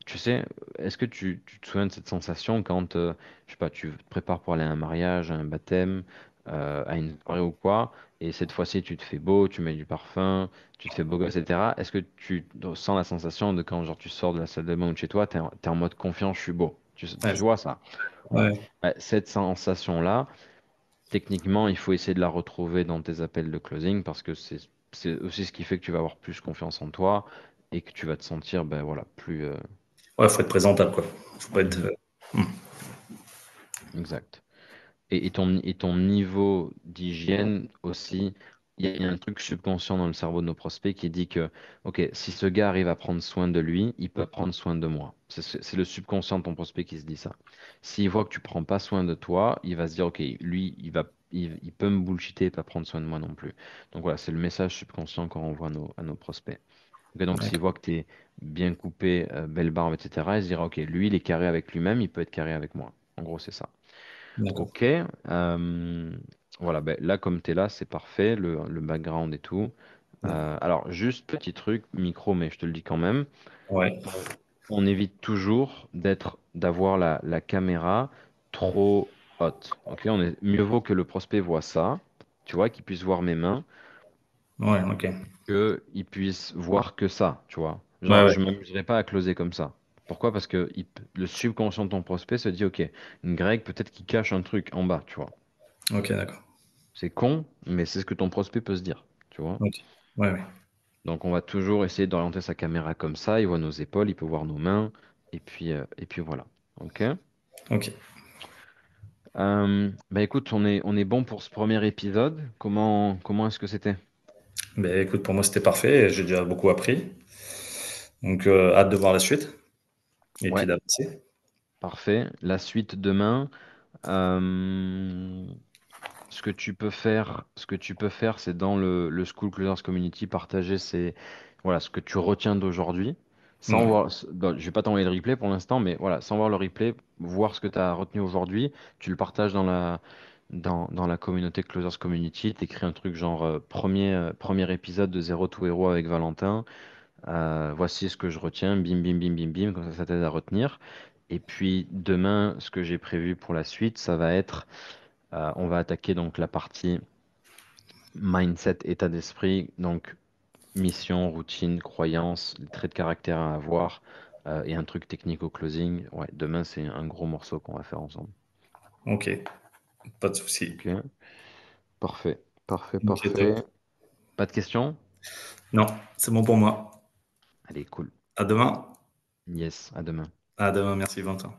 Tu sais, est-ce que tu te souviens de cette sensation quand, je sais pas, tu te prépares pour aller à un mariage, à un baptême, à une soirée ou quoi, et cette fois-ci, tu te fais beau, tu mets du parfum, tu te fais beau gosse, etc. Est-ce que tu sens la sensation de quand genre, tu sors de la salle de bain ou de chez toi, t'es en mode confiant, je suis beau. Ouais. Tu vois ça? Voilà. Ouais. Bah, cette sensation-là, techniquement, il faut essayer de la retrouver dans tes appels de closing parce que c'est aussi ce qui fait que tu vas avoir plus confiance en toi et que tu vas te sentir ben, voilà, plus. Ouais, faut être présentable, quoi. Faut pas être. Mhm. Exact. Et ton niveau d'hygiène aussi, il y a un truc subconscient dans le cerveau de nos prospects qui dit que, OK, si ce gars arrive à prendre soin de lui, il peut prendre soin de moi. C'est le subconscient de ton prospect qui se dit ça. S'il voit que tu prends pas soin de toi, il va se dire, OK, lui, il peut me bullshiter et pas prendre soin de moi non plus. Donc voilà, c'est le message subconscient qu'on envoie à nos prospects. Ok, donc s'il D'accord. voit que tu es bien coupé, belle barbe, etc., il se dira, OK, lui, il est carré avec lui-même, il peut être carré avec moi. En gros, c'est ça. D'accord. Ok. Voilà, ben, là, comme tu es là, c'est parfait, le background et tout. D'accord. Alors, juste petit truc, micro, mais je te le dis quand même. Ouais. On, on évite toujours d'avoir la caméra trop haute. Ok, mieux vaut que le prospect voit ça, tu vois, qu'il puisse voir mes mains, Ouais, ok. qu'il puisse voir que ça, tu vois. Ouais, Genre, ouais. je m'amuserai pas à closer comme ça. Pourquoi? Parce que le subconscient de ton prospect se dit, ok, Greg, peut-être qu'il cache un truc en bas, tu vois. Ok, d'accord. C'est con, mais c'est ce que ton prospect peut se dire, tu vois. Ok. Ouais, ouais. Donc on va toujours essayer d'orienter sa caméra comme ça, il voit nos épaules, il peut voir nos mains, et puis voilà. Ok. Ok. Bah écoute, on est bon pour ce premier épisode. Comment est-ce que c'était? Ben, écoute, pour moi, c'était parfait. J'ai déjà beaucoup appris. Donc, hâte de voir la suite et puis Ouais, d'avancer. parfait. La suite demain. Euh, Ce que tu peux faire, c'est dans le School Closers Community, partager voilà, ce que tu retiens d'aujourd'hui, sans Ouais. voir, bon, je vais pas t'envoyer le replay pour l'instant, mais voilà, sans voir le replay, voir ce que tu as retenu aujourd'hui, tu le partages dans la communauté Closers Community, t'écris un truc genre premier épisode de Zero to Hero avec Valentin, voici ce que je retiens, bim bim bim bim bim, comme ça t'aide à retenir. Et puis demain, ce que j'ai prévu pour la suite, ça va être, on va attaquer donc la partie mindset, état d'esprit, donc mission, routine, croyance, les traits de caractère à avoir et un truc technique au closing. Ouais, demain, c'est un gros morceau qu'on va faire ensemble. Ok, pas de souci. Ok, parfait, parfait, Ok, top. parfait. Pas de questions? Non, c'est bon pour moi. Allez, cool. À demain. Yes, à demain. À demain, merci Valentin.